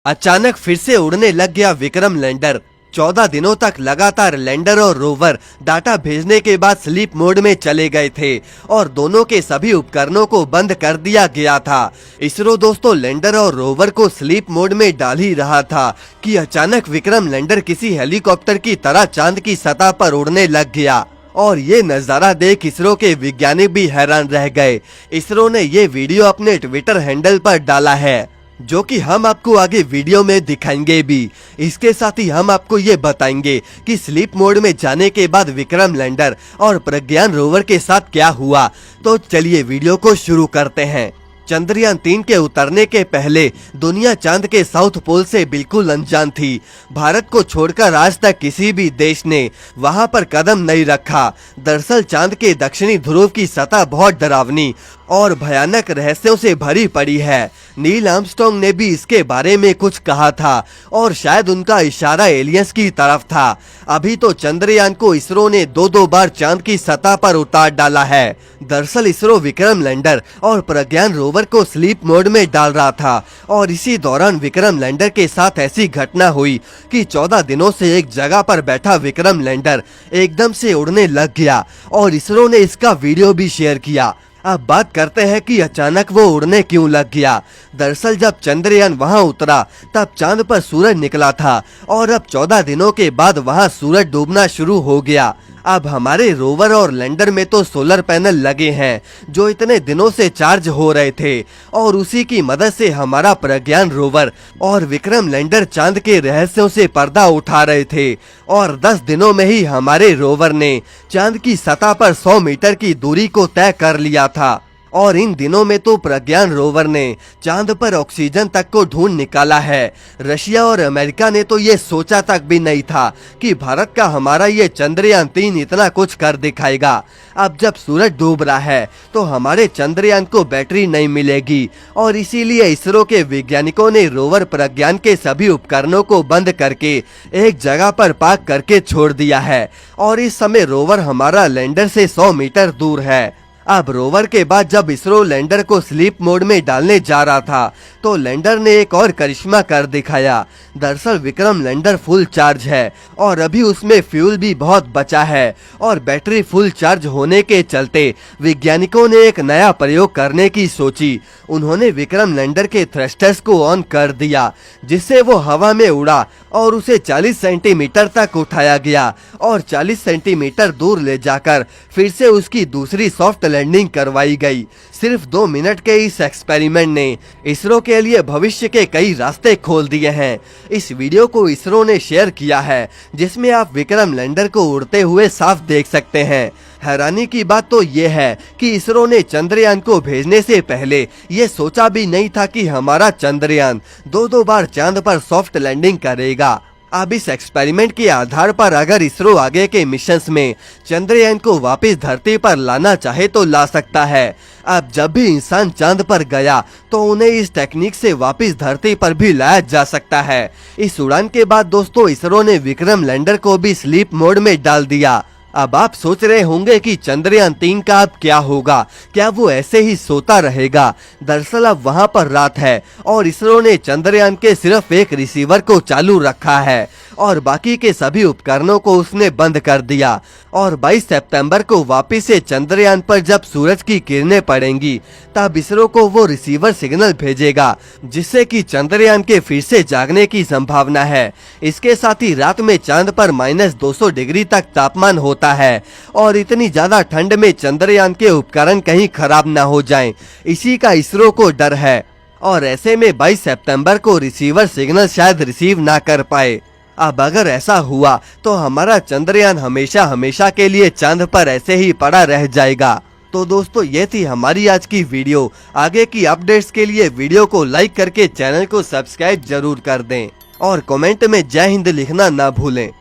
अचानक फिर से उड़ने लग गया विक्रम लैंडर। 14 दिनों तक लगातार लैंडर और रोवर डाटा भेजने के बाद स्लीप मोड में चले गए थे और दोनों के सभी उपकरणों को बंद कर दिया गया था। इसरो दोस्तों लैंडर और रोवर को स्लीप मोड में डाल ही रहा था कि अचानक विक्रम लैंडर किसी हेलीकॉप्टर की तरह चांद की सतह पर उड़ने लग गया और ये नजारा देख इसरो के वैज्ञानिक भी हैरान रह गए। इसरो ने ये वीडियो अपने ट्विटर हैंडल पर डाला है, जो कि हम आपको आगे वीडियो में दिखाएंगे भी। इसके साथ ही हम आपको ये बताएंगे कि स्लीप मोड में जाने के बाद विक्रम लैंडर और प्रज्ञान रोवर के साथ क्या हुआ। तो चलिए वीडियो को शुरू करते हैं। चंद्रयान 3 के उतरने के पहले दुनिया चांद के साउथ पोल से बिल्कुल अनजान थी। भारत को छोड़कर आज तक किसी भी देश ने वहां पर कदम नहीं रखा। दरअसल चांद के दक्षिणी ध्रुव की सतह बहुत डरावनी और भयानक रहस्यों से भरी पड़ी है। नील आर्मस्ट्रांग ने भी इसके बारे में कुछ कहा था और शायद उनका इशारा एलियंस की तरफ था। अभी तो चंद्रयान को इसरो ने दो बार चांद की सतह पर उतार डाला है। दरअसल इसरो विक्रम लैंडर और प्रज्ञान रोवर को स्लीप मोड में डाल रहा था और इसी दौरान विक्रम लैंडर के साथ ऐसी घटना हुई कि 14 दिनों से एक जगह पर बैठा विक्रम लैंडर एकदम से उड़ने लग गया और इसरो ने इसका वीडियो भी शेयर किया। अब बात करते हैं कि अचानक वो उड़ने क्यों लग गया। दरअसल जब चंद्रयान वहां उतरा तब चांद पर सूरज निकला था और अब 14 दिनों के बाद वहां सूरज डूबना शुरू हो गया। अब हमारे रोवर और लैंडर में तो सोलर पैनल लगे हैं जो इतने दिनों से चार्ज हो रहे थे और उसी की मदद से हमारा प्रज्ञान रोवर और विक्रम लैंडर चांद के रहस्यों से पर्दा उठा रहे थे और 10 दिनों में ही हमारे रोवर ने चांद की सतह पर 100 मीटर की दूरी को तय कर लिया था। और इन दिनों में तो प्रज्ञान रोवर ने चांद पर ऑक्सीजन तक को ढूंढ निकाला है। रशिया और अमेरिका ने तो ये सोचा तक भी नहीं था कि भारत का हमारा ये चंद्रयान 3 इतना कुछ कर दिखाएगा। अब जब सूरज डूब रहा है तो हमारे चंद्रयान को बैटरी नहीं मिलेगी और इसीलिए इसरो के वैज्ञानिकों ने रोवर प्रज्ञान के सभी उपकरणों को बंद करके एक जगह पर पार्क करके छोड़ दिया है और इस समय रोवर हमारा लैंडर से 100 मीटर दूर है। अब रोवर के बाद जब इसरो लैंडर को स्लीप मोड में डालने जा रहा था तो लैंडर ने एक और करिश्मा कर दिखाया। दरअसल विक्रम लैंडर फुल चार्ज है और अभी उसमें फ्यूल भी बहुत बचा है और बैटरी फुल चार्ज होने के चलते वैज्ञानिकों ने एक नया प्रयोग करने की सोची। उन्होंने विक्रम लैंडर के थ्रस्टर्स को ऑन कर दिया जिससे वो हवा में उड़ा और उसे 40 सेंटीमीटर तक उठाया गया और 40 सेंटीमीटर दूर ले जाकर फिर से उसकी दूसरी सॉफ्ट लैंडिंग करवाई गई। सिर्फ 2 मिनट के इस एक्सपेरिमेंट ने इसरो के लिए भविष्य के कई रास्ते खोल दिए हैं। इस वीडियो को इसरो ने शेयर किया है जिसमें आप विक्रम लैंडर को उड़ते हुए साफ देख सकते हैं। हैरानी की बात तो ये है कि इसरो ने चंद्रयान को भेजने से पहले ये सोचा भी नहीं था कि हमारा चंद्रयान दो बार चांद पर सॉफ्ट लैंडिंग करेगा। अब इस एक्सपेरिमेंट के आधार पर अगर इसरो आगे के मिशंस में चंद्रयान को वापस धरती पर लाना चाहे तो ला सकता है। अब जब भी इंसान चांद पर गया तो उन्हें इस टेक्निक से वापस धरती पर भी लाया जा सकता है। इस उड़ान के बाद दोस्तों इसरो ने विक्रम लैंडर को भी स्लीप मोड में डाल दिया। अब आप सोच रहे होंगे कि चंद्रयान 3 का अब क्या होगा, क्या वो ऐसे ही सोता रहेगा। दरअसल अब वहां पर रात है और इसरो ने चंद्रयान के सिर्फ एक रिसीवर को चालू रखा है और बाकी के सभी उपकरणों को उसने बंद कर दिया और 22 सितंबर को वापस से चंद्रयान पर जब सूरज की किरणें पड़ेंगी तब इसरो को वो रिसीवर सिग्नल भेजेगा जिससे कि चंद्रयान के फिर से जागने की संभावना है। इसके साथ ही रात में चांद पर -200 डिग्री तक तापमान होता है और इतनी ज्यादा ठंड में चंद्रयान के उपकरण कहीं खराब न हो जाएं, इसी का इसरो को डर है और ऐसे में 22 सितंबर को रिसीवर सिग्नल शायद रिसीव ना कर पाए। अब अगर ऐसा हुआ तो हमारा चंद्रयान हमेशा हमेशा के लिए चांद पर ऐसे ही पड़ा रह जाएगा। तो दोस्तों ये थी हमारी आज की वीडियो। आगे की अपडेट्स के लिए वीडियो को लाइक करके चैनल को सब्सक्राइब जरूर कर दें और कमेंट में जय हिंद लिखना ना भूलें।